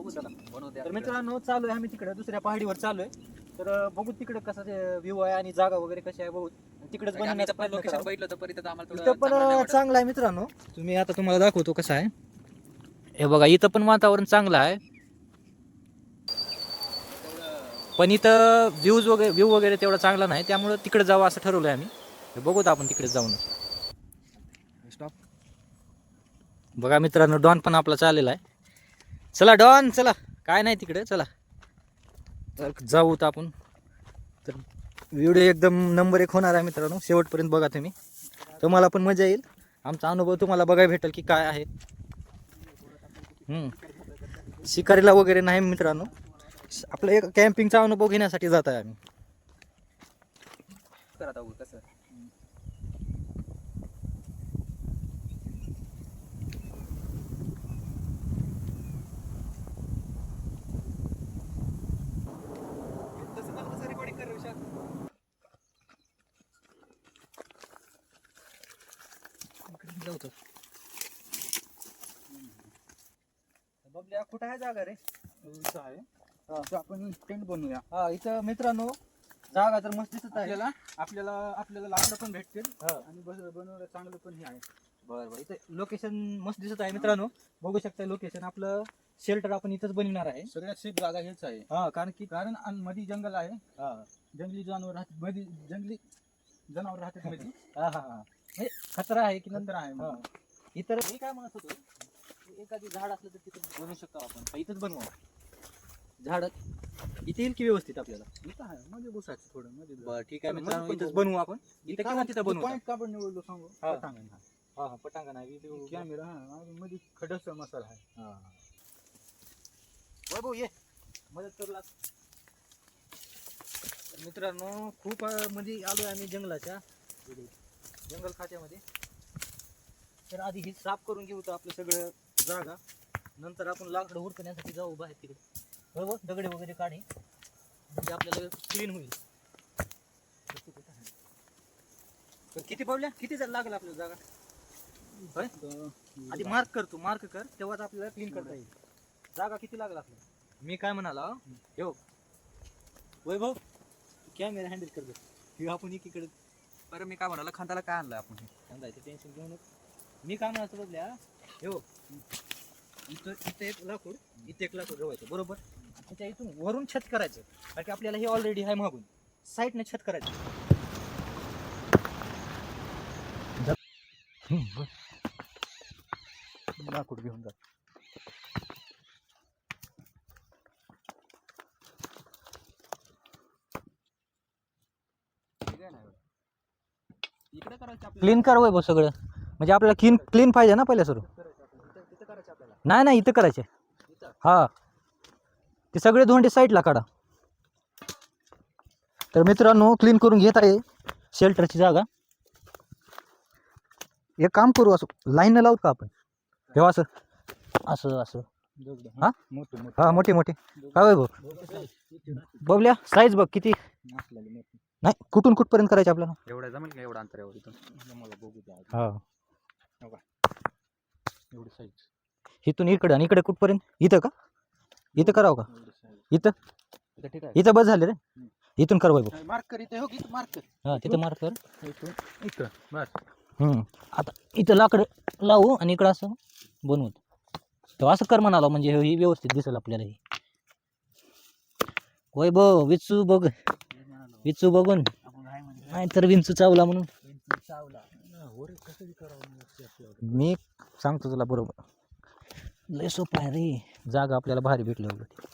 बघू चला बनवते. तर मित्रांनो चालू आहे आम्ही तिकडे दुसऱ्या पहाडीवर चालू आहे. तर बघू तिकडे कसा व्ह्यू आहे आणि जागा वगैरे कशी आहे बघू. तिकडेच बनवण्याचा प्रयत्न लोकेशन करावं. बघितलं तर परत आम्हाला इथं थोडं पण चांगलं नाही वाटत. चांगलं आहे मित्रांनो. तुम्ही आता तुम्हाला दाखवतो कसं आहे. हे बघा इथं पण वातावरण चांगलं आहे. पण इथं व्ह्यू वगैरे तेवढा चांगला नाही, त्यामुळे तिकडे जावं असं ठरवलंय आम्ही. बघूत आपण तिकडे जाऊन. स्टॉप. बघा मित्रांनो डॉन पण आपला चाललेला आहे. चला डॉन चला, काय नाही तिकडे चला. तर जाऊत आपण. तर व्हिडिओ एकदम नंबर 1 होणार आहे मित्रांनो, शेवटपर्यंत बघा तुम्ही. तुम्हाला पण मजा येईल. आमचा अनुभव तुम्हाला बघायला भेटेल की काय आहे. शिकारीला वगैरे नाही मित्रांनो, आपलं एक कॅम्पिंगचा अनुभव घेण्यासाठी जात आहे आम्ही. करत आहोत कसं बघल्या कुठं आहे जागा रे? इथं आहे. इथं आपण टेंट बनवूया. हा इथं मित्रांनो जागा तर मस्त दिसत आहे. आपल्याला लाकडं पण भेटतील हा. आणि बनवायला चांगलं पण हे आहे. बरं बरं. इथं लोकेशन मस्त दिसत आहे मित्रांनो, बघू शकता लोकेशन. आपलं शेल्टर आपण इथंच बनवणार आहे. सगळ्यात सेफ जागा हेच आहे. हा कारण मध्ये जंगल आहे. हा जंगली जनावर राहतात मध्ये, जंगली जनावर राहतात मध्ये. हा खतरा आहे की नंतर नंतर आहे हा. इतर मी काय म्हणत होतो, एखादी झाड असलं तर तिथं बनवू शकतो आपण. इथंच बनवू झाड. इथे येईल की व्यवस्थित आपल्याला? इथं आहे मध्ये बसायचं थोडं मध्ये. बरं ठीक आहे मध्ये मित्रांनो, पण इथंच बघू. बनवू आपण. इथं किंवा तिथं बनवू. पॉईंट का पण निवडलो सांगू? हा. पटांगण हा. हा पटांगण आहे. कॅमेरा हा आणि मध्ये खडकचा मसाला आहे. भाऊ ये मदत करू लाग. मित्रांनो खूप मध्ये आलोय आम्ही जंगलाच्या, जंगल खात्यामध्ये. तर आधी ही साफ करून घेऊ तर आपलं सगळं जागा, नंतर आपण लाकडं उरकण्यासाठी जाऊ बाहेर तिकडे. बरोबर दगडे वगैरे काढे म्हणजे आपल्याला क्लीन होईल. तर किती पावल्या किती लागलं आपल्याला जागा? होय? आधी मार्क कर, तू मार्क कर, तेव्हाच आपल्याला क्लीन करता येईल. जागा किती लागला आपल्याला? मी काय म्हणाला हो वैभव, कॅमेरा हँडल कर दे. आपण एकीकडे. बरं मी काय म्हणाला खांदाला काय आणलं आपण? सांगायचं टेन्शन घेऊ नको. मी काय म्हणायचं बघल्या हो, इथं एक लाकूड, इथे एक लाकूड रवायचं बरोबर. त्याच्या इथून वरून छत करायचं, कारण की आपल्याला हे ऑलरेडी आहे मागून साईडने छत करायचं. लाकूड घेऊन जा. इकडे करायचं आपल्याला. क्लीन कर वय सगळं, म्हणजे आपल्याला क्लीन पाहिजे ना पहिल्या सुरू. तिथं करायचं आपल्याला. नाही इथं करायचे. हा ते सगळे धोंडे साईडला काढा. तर मित्रांनो क्लीन करून घेत आहे शेल्टरची जागा. एक काम करू, असं लाईन लावू का आपण? तेव्हा असं असं असं हा हा मोठे मोठे काय भाऊ बघल्या साईज बघ किती. नाही कुठून कुठपर्यंत करायचे आपल्याला? एवढं जमेल का एवढं अंतर? एवढं इथून मला बघू द्या. हा एवढी साईज इथून इकडे आणि इकडे कुठपर्यंत? इथं का? इथं करावं का? इथं ठीक आहे. इथं बस झाले रे. इथून कर भाऊ. मार्क कर इथे. हो की मार्क कर. हा तिथं मार्क कर. इथं बस. आता इथं लाकड लावू आणि इकडं असं बनवू. तो असं कर म्हणाला म्हणजे हे व्यवस्थित दिसेल आपल्याला. हे होय बो विचू बघ, विचू बघून नाही तर विंचू चावला म्हणून. मी सांगतो तुला बरोबर, लय सोपं आहे रे. जागा आपल्याला भारी भेटली वगैरे.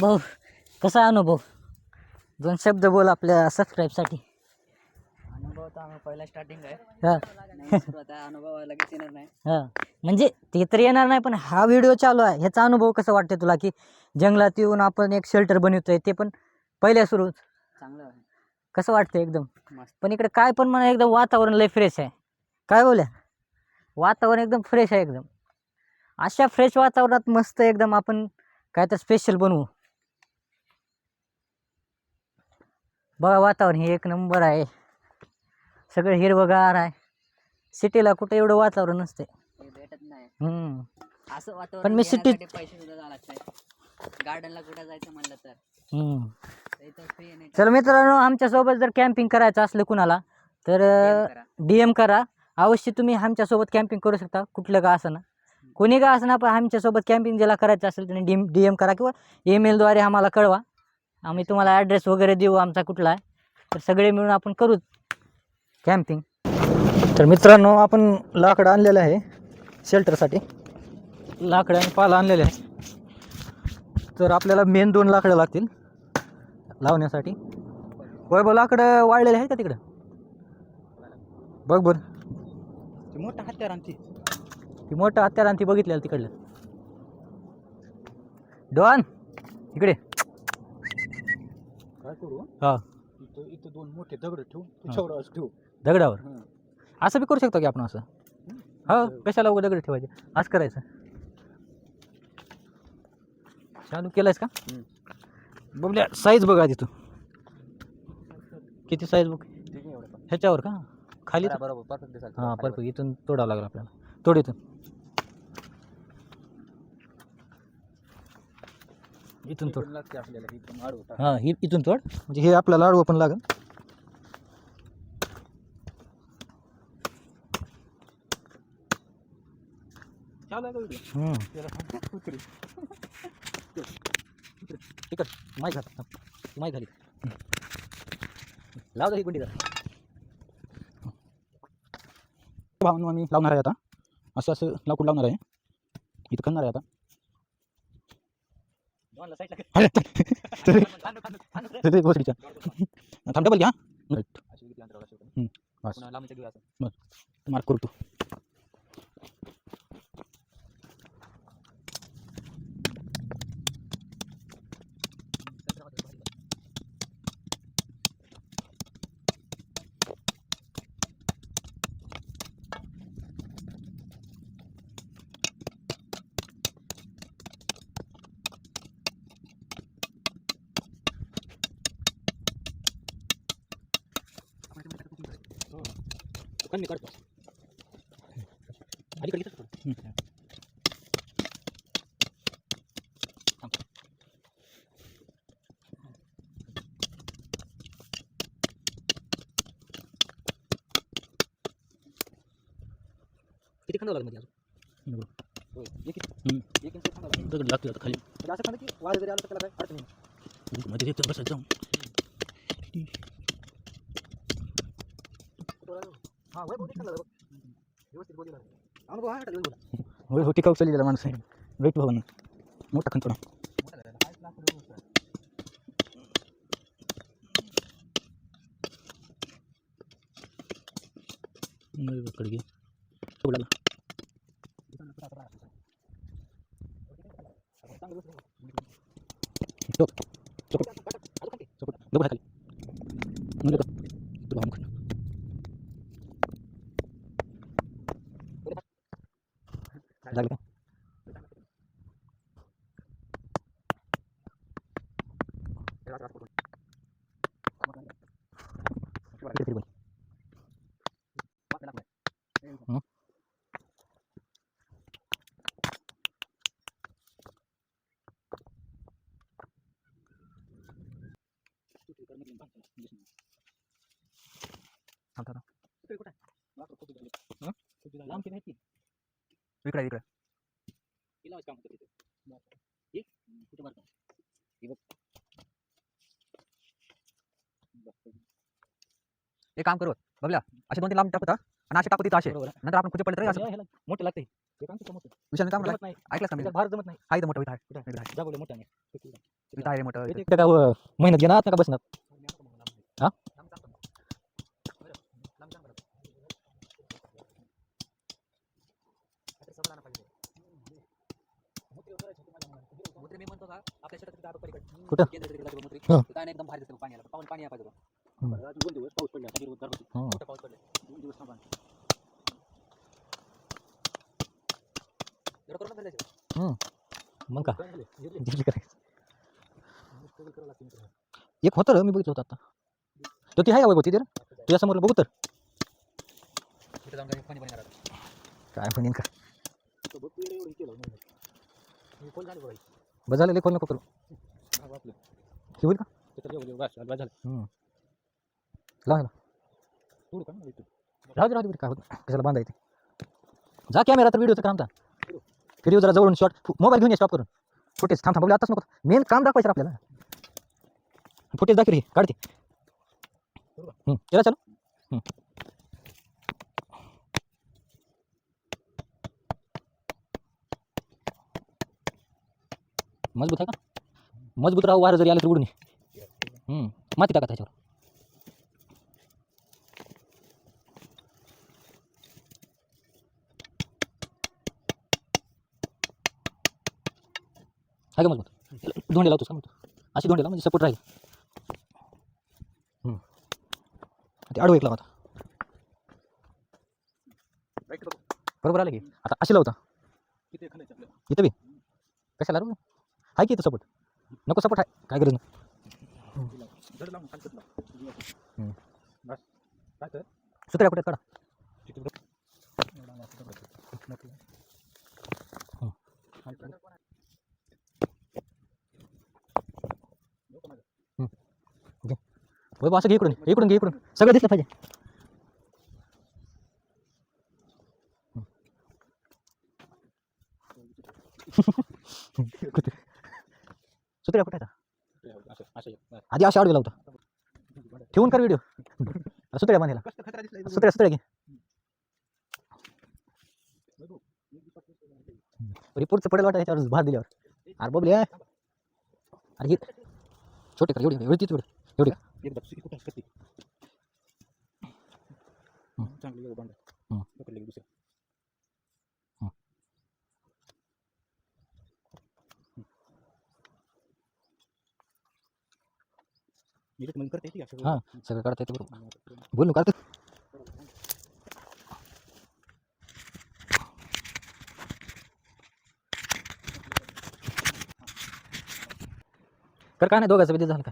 भाऊ कसा अनुभव? 2 शब्द बोल आपल्या सबस्क्राईबसाठी. अनुभव तर आम्ही पहिला स्टार्टिंग आहे. हां सुरुवात आहे, अनुभव लगेच येणार नाही. हां म्हणजे ते तर येणार नाही, पण हा व्हिडिओ चालू आहे ह्याचा अनुभव कसा वाटते तुला, की जंगलात येऊन आपण एक शेल्टर बनवतोय ते पण पहिल्या सुरू चांगलं आहे. कसं वाटतं एकदम? मस्त. पण इकडे काय पण म्हणा एकदम वातावरण लय फ्रेश आहे. काय बोल्या? वातावरण एकदम फ्रेश आहे एकदम. अशा फ्रेश वातावरणात मस्त एकदम आपण काय तर स्पेशल बनवू. बघा वातावरण हे एक नंबर आहे. सगळं हिरवंगार आहे. सिटीला कुठे एवढं वातावरण नसते. हे भेटत नाही पण असं वातावरण. मी सिटीत पैसे सुद्धा द्यावं लागतात. गार्डनला कुठं जायचं म्हणलं तर इथं फ्री नाही. चल मित्रांनो, आमच्यासोबत जर कॅम्पिंग करायचं असलं कुणाला तर करा. DM करा. अवश्य तुम्ही आमच्यासोबत कॅम्पिंग करू शकता. कुठलं का असं ना, कोणी का असं ना, पण आमच्यासोबत कॅम्पिंग ज्याला करायचं असेल त्याने DM करा किंवा emailद्वारे आम्हाला कळवा. आम्ही तुम्हाला ॲड्रेस वगैरे देऊ आमचा कुठला आहे, तर सगळे मिळून आपण करू कॅम्पिंग. तर मित्रांनो, आपण लाकडं आणलेलं आहे शेल्टरसाठी. लाकडं आणि पाला आणलेले आहे. तर आपल्याला मेन 2 लाकडं लागतील लावण्यासाठी. वैभव लाकडं वाळलेले आहेत का तिकडं? बघ बरं. ते मोठा हत्यार आणते. ती मोठं हत्यार आणि ती बघितलेलं तिकडलं. डॉन इकडे. काय करू? हा इथं 2 मोठे दगड ठेवून छवडा ठेवू. दगडावर असं बी करू शकतो की आपण असं. हो, कशाला उघड दगड ठेवायचे, असं करायचं. चालू केलंयस का? बघल्या साईज बघ आधी तू. किती साईज बघ ह्याच्यावर का खाली? बरोबर परफेक्ट दिसत. हां परफेक्ट. इथून तोडावं लागलं आपल्याला. तोड इथून. इथून तोड. लागते आपल्याला इथून आडवं. हां इथून तोड, म्हणजे हे आपल्याला आडवं पण लागेल. तिकट माय घाल, माय घाली लाव ही गुंडी जरा. भावून आम्ही लावणार आहे आता. असं लाकूड लावणार आहे. इथं करणार आहे आता. थांब डबल घ्या. मार्क करू तू. कमी काढतो. अलीकडे घेतो थोडं. किती खंड लागला मध्ये अजून? एक इंच खंड लागला. दगड लागतो आता खाली. असं खंड की वाळ जरी आलं तर त्याला काय अडचण नाही. मध्ये येतो बसायचं जाऊन. होय हो टिकाऊ चाललेला माणूस आहे. वेट भावना मोठा खंड थोडा. कडे घे उडाला. लागलं का? इकडे इकडे एक काम करू बघल्या असे 2-3 लांब टाकू आणि आणि असे टाकू तिथं असे बरोबर आहे. नंतर आपण कुठे पडलं तरी असं ह्याला मोठे लागते हे काम मोठं विशाल काय जमत म्हणलं नाही ऐकलंस का मी त्याच्यात भार जमत नाही हा इथं मोठं इथं आहे जा बोले मोठ्याने इथं आहे रे मोठं इथं. इथं का मेहनत घेणार का बसणार हा मी म्हणतो का आपल्या शेतात कुठं हा. एकदम भारी दिसतं पाणी आलं पाणी या पाहिजे हम्म. 2 दिवस पाऊस पडला हम्म. मोठा पाऊस पडला 2 दिवस थांबा एवढं करून बघायचं मग का जिरली करायचं एक होतं रे, मी बघितलं होतं आता तो ती आहे का वैभव ती तुझ्या समोर बघू तर तिथे जाऊन पाणी पाणी करायचं काय म्हणेन का तो बघ तू एवढं केलं मी कोण झालं बघायचं बस झालं खोल नको करू आपलं हे होईल का तिथं जेवढं बस झालं लाव ह्याला. तू का ना राहू दे काय होत कशाला बांधायचं जा कॅमेरा तर व्हिडिओचं काम व्हिडिओ जरा जवळून शॉट मोबाईल घेऊन ये स्टॉप करून फुटेज थांब बघू आताच नको मेन काम दाखवायचं रे आपल्याला फुटेज दाखव रे काढते चला चलो मजबूत आहे का मजबूत राहू वारं जरी आलं तर उडून ये. माती टाका त्याच्यावर आहे का मजबूत धोंडे लावतोस का म्हणतो अशी धोंडे लाव म्हणजे सपोर्ट राहील ते आडवं एक लाव आता बरोबर आलं की आता अशी लावता किती खायचं आपल्याला इथं बी कशाला रू आहे की इथं सपोर्ट नको सपोर्ट आहे काय गरज नाही जड लावून खालचं लाव बस काय कर सुत्र्या कुठे काढा वैभव असं घे इकडून घे इकडून सगळं दिसलं पाहिजे सुत्र्या कुठे आधी अशा आडवे लावता ठेवून कर व्हिडिओ सुत्र्या बांधायला सुत्र्या घे रिपोर्टचं पडेल वाटा ह्याच्यावर भार दिल्यावर अरे बबले अरे हे छोटे कर एवढी एवढी एवढी एकदा कुठं करते चांगली बांधा पकडले दुसरं करते हां सगळं काढता येते बरोबर बोल काढतो कर काय नाही दोघांचं विधी झालं का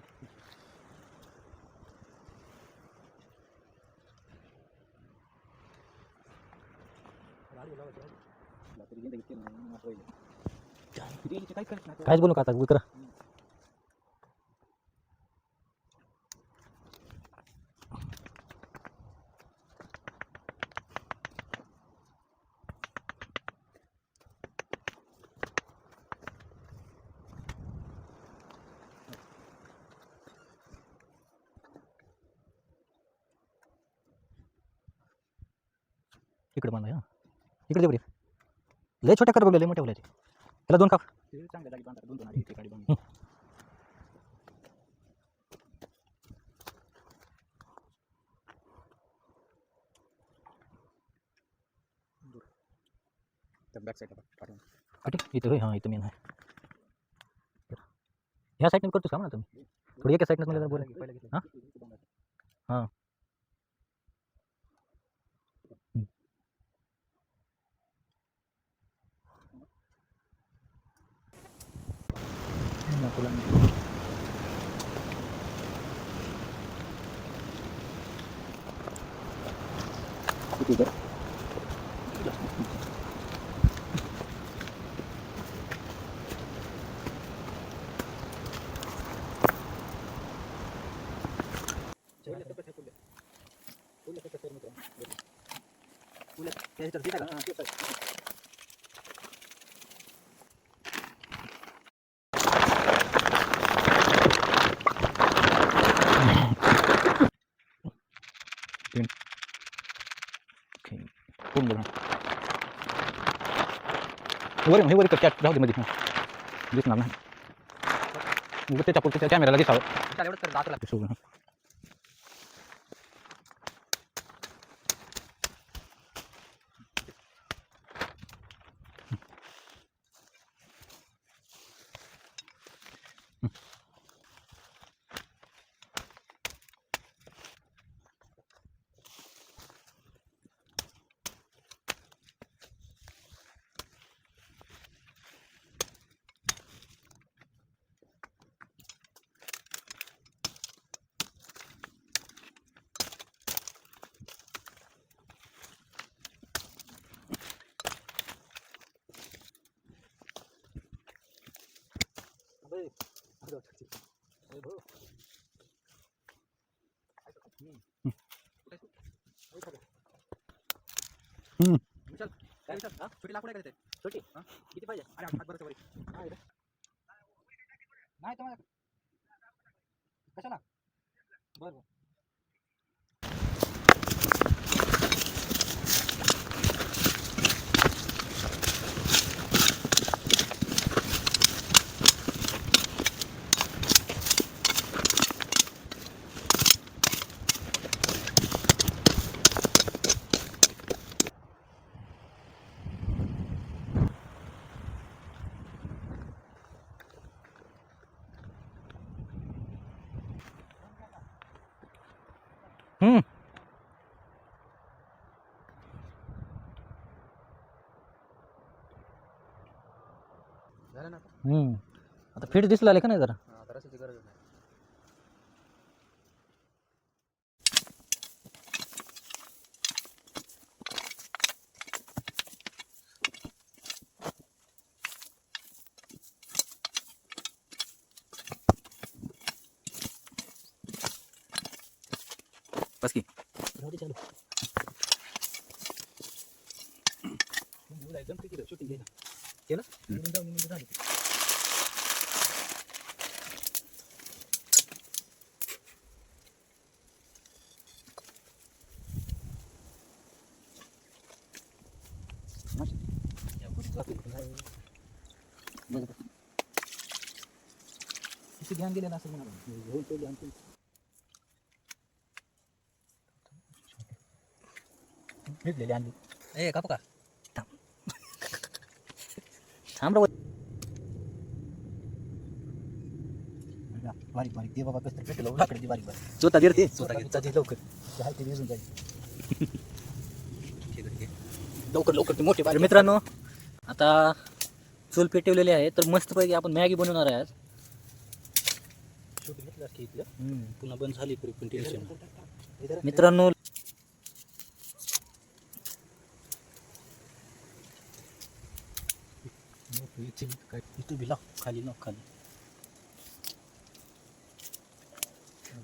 काहीच बोलू का आता करा इकडे बांधा इकडे जेवढे लय छोट्या कर बघले लय मोठ्या बोलायचे त्याला दोन काप चांगल्या जागी बांधा दोन आधी गाडी बांधा बॅक साईडला पाठवून इथं होय हां इथं मेन आहे ह्या साईडने करतोस का म्हणा तुम्ही थोडी एका साईडने मला बोला हां हां फोन बघा हे वर कॅट राहू दे मध्ये दिसणार नाही मग त्याच्या पुढे त्या कॅमेराला दिसावं एवढंच कर दाखवला सोडून छोटी लाकूड आहे का छोटी किती पाहिजे अरे हातभरच्या वरी नाही तुम्हाला कशाला बरं झालं ना आता फिट दिसला का नाही जरा आता रसाची गरज नाही बस की किती ध्यान गेलेलं असेल मला भेटलेली आणली ए कापू का थांब रे बारीक बारीक दे बाबा कसं भेटलं लाकडं दे बारीक बारीक स्वतः दे रे ते स्वतः दे लवकर आहे ते विजून जाईल लवकर लवकर ते मोठे बारीक मित्रांनो आता चूल पेटवलेली आहे तर मस्तपैकी आपण मॅगी बनवणार आहे आज पुन्हा बंद झाली तरी पण टेन्शन मित्रांनो इथं भिला खाली न खाली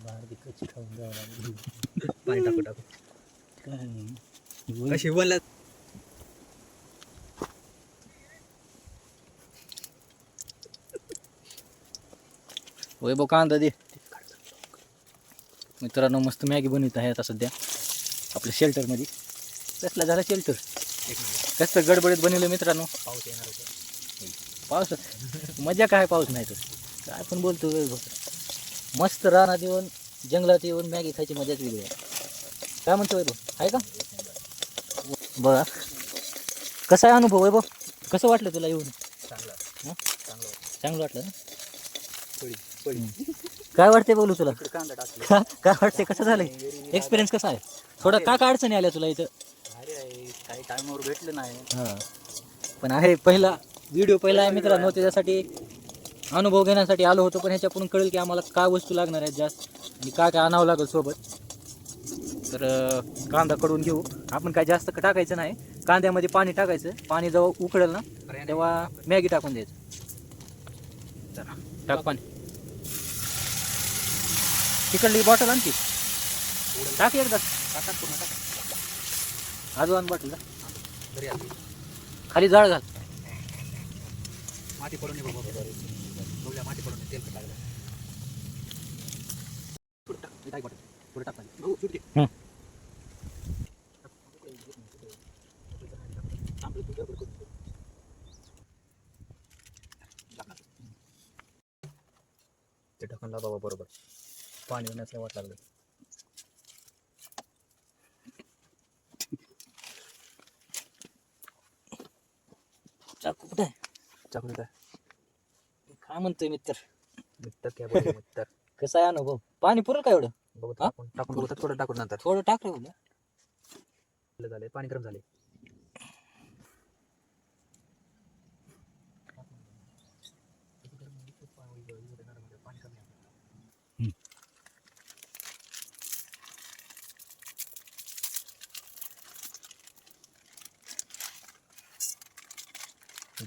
बाहेर दिकाची खाऊन द्यावं लागेल पाणी टाकू टाकू काय कशी बनला वैभव कांदा दे मित्रांनो मस्त मॅगी बनवत आहे आता सध्या आपल्या शेल्टरमध्ये कसला झाला शेल्टर कसं गडबडीत बनवलं मित्रांनो पाऊस येणार होता पाऊस मजा काय पाऊस नाही तर काय पण बोलतो वैभव मस्त रानात येऊन जंगलात येऊन मॅगी खायची मजाच वेगळी आहे काय म्हणतो वैभव आहे का बघा कसा आहे अनुभव वैभव कसं वाटलं तुला येऊन चांगला चांगलं वाटलं ना काय वाटते बोलू तुला कांदा टाकला काय वाटते कसं झालंय एक्सपिरियन्स कसा आहे थोडं का अडचणी आल्या तुला इथं अरे काही टायमावर भेटलं नाही हां पण आहे पहिला व्हिडिओ पहिला आहे मित्रांनो त्याच्यासाठी अनुभव घेण्यासाठी आलो होतो पण ह्याच्याकडून कळेल की आम्हाला काय वस्तू लागणार आहेत जास्त आणि काय काय आणावं लागेल सोबत तर कांदा कडून घेऊ आपण काय जास्त टाकायचं नाही कांद्यामध्ये पाणी टाकायचं पाणी जेव्हा उकळेल ना तेव्हा मॅगी टाकून द्यायचं चला टाक पाणी तिकडली बॉटल आणखी टाक एकदा अजून बॉटल खाली जाळ घाल माती पडून ये बाबा माती पडून तेल टाकलं पुढे टाक पुढे टाक म्हणला बाबा बरोबर, पाणी नसल्या वाट लागलं. चाकू कुठे आहे? चाकू काय काय म्हणतोय मित्र? मित्र काय बोलतो मित्र. कसा आहे अनुभव? पाणी पुरेल का एवढं? बघू हा? टाकून बघू थोडं टाकून नंतर थोडं टाक रे उद्या. झाले पाणी गरम झाले.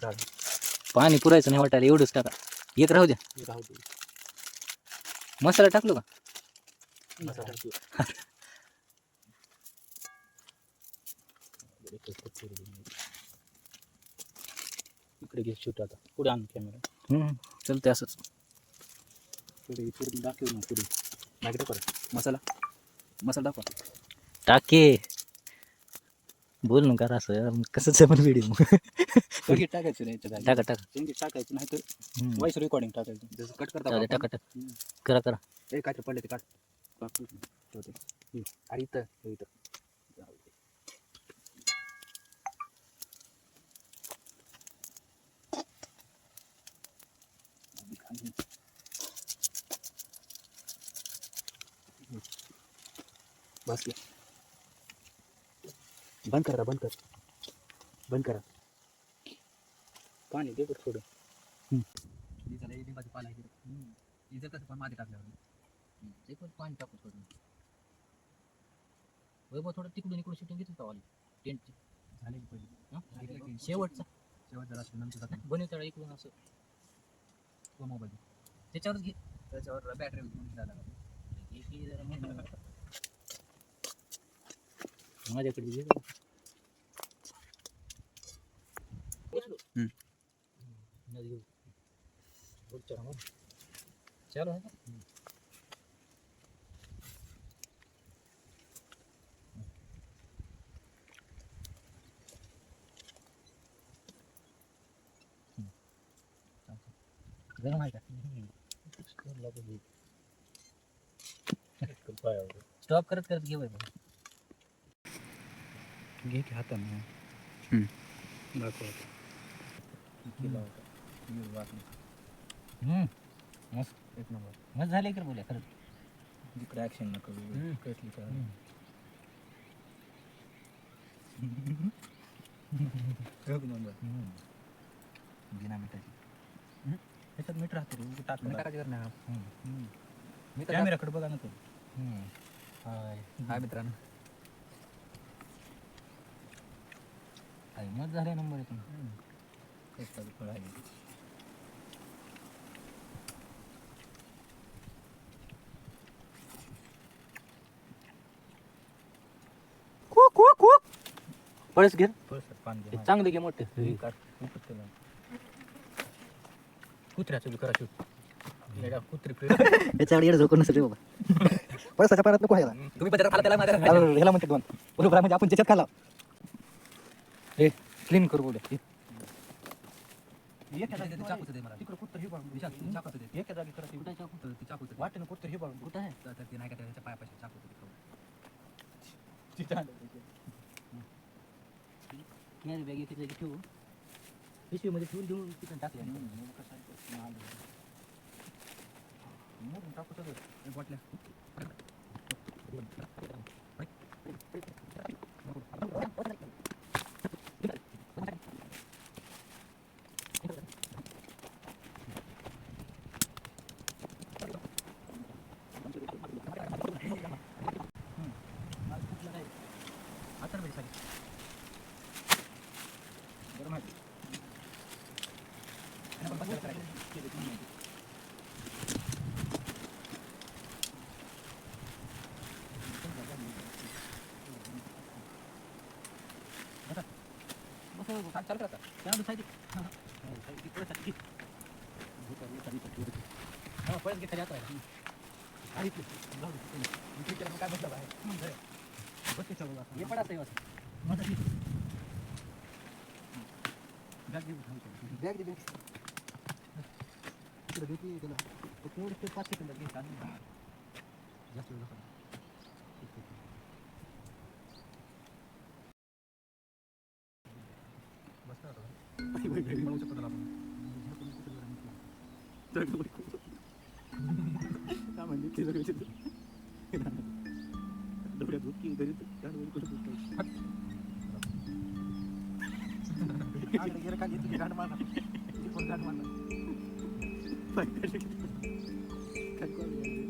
झालं. पाणी पुरायचं नाही वाटायला, एवढंच टाका. एक राहू द्या. राहू दे. मसाला टाकलो का? मसाला टाकू. इकडे घे शूट आता. पुढे आण कॅमेरा. चलते असंच. पुढे पुढे दाखव ना पुढे. मागे दाखव मसाला. मसाला दाखव. टाके बोल ना करा असं कसं पण व्हिडिओ. संगीत टाकायचं नाही याच्यात. टाका टाका. संगीत टाकायचं नाही तर व्हॉइस रेकॉर्डिंग टाकायचं. जसं कट करता चालेल, टाका टाका. करा करा. ए काय पडले ते काढ. ठेवते. अरे इथं इथं. बस बंद करा बंद कर. बंद करा. पाणी दे बरं थोडं. पाला इथं कसं पण माती टाकल्यावर ते पण पाणी टाकू थोडं. वैभव थोडं तिकडून इकडून शूटिंग घेतलं का टेंटची झाले पहिले. शेवटचा जरा नंतर बनव त्याला इकडून असं तो मोबाईल त्याच्यावरच घे. त्याच्यावर बॅटरी माझ्याकडे घे. चलो है गरम आहे का? स्टॉप करत करत घे बाबा. घे की हाताने. दाखव. मस्त एक नंबर. मस्त झाले की बोलूया खरंच. जिकडे ॲक्शन नको कटली का. एक नंबर. बिना मिठाची. ह्याच्यात मीठ राहते रे. टाकायचं नाही. मी कॅमेराकडे बघा ना तो. हाय मित्रांनो. मस्त झाले नंबर एक. फळ आहे. पळस घे. पाणी चांगले घे मोठे. कुत्र्याचं बी करा शूट. कुत्री याच्याकडे येडं झोकून नसेल रे बाबा. पळसाच्या पाण्यात नको ह्याला. तुम्ही पण खाला त्याला ह्याला म्हणते दोन बरोबर म्हणजे आपण त्याच्यात खाला. हे क्लीन करू बोलूया. एका जागी चाकूचं दे मला. तिकडे कुत्र हे बघ. चाकूचं दे. एका जागी करा. कुठं चाकू? ते चाकूचं वाटतं ना कुत्र हे बघ. कुठं आहे? तर ते नाही का त्याच्या पायापाशी चाकूचं दे. कॅरी बॅग एका जागी ठेवू. पिशवीमध्ये ठेवून देऊन तिकडे टाकल्या. टाकू सगळं वाटल्या. चालू करा. पळत घे खाली आता. काय बसला बाहेर. हे पडा बॅग दे. बॅग दे. खाली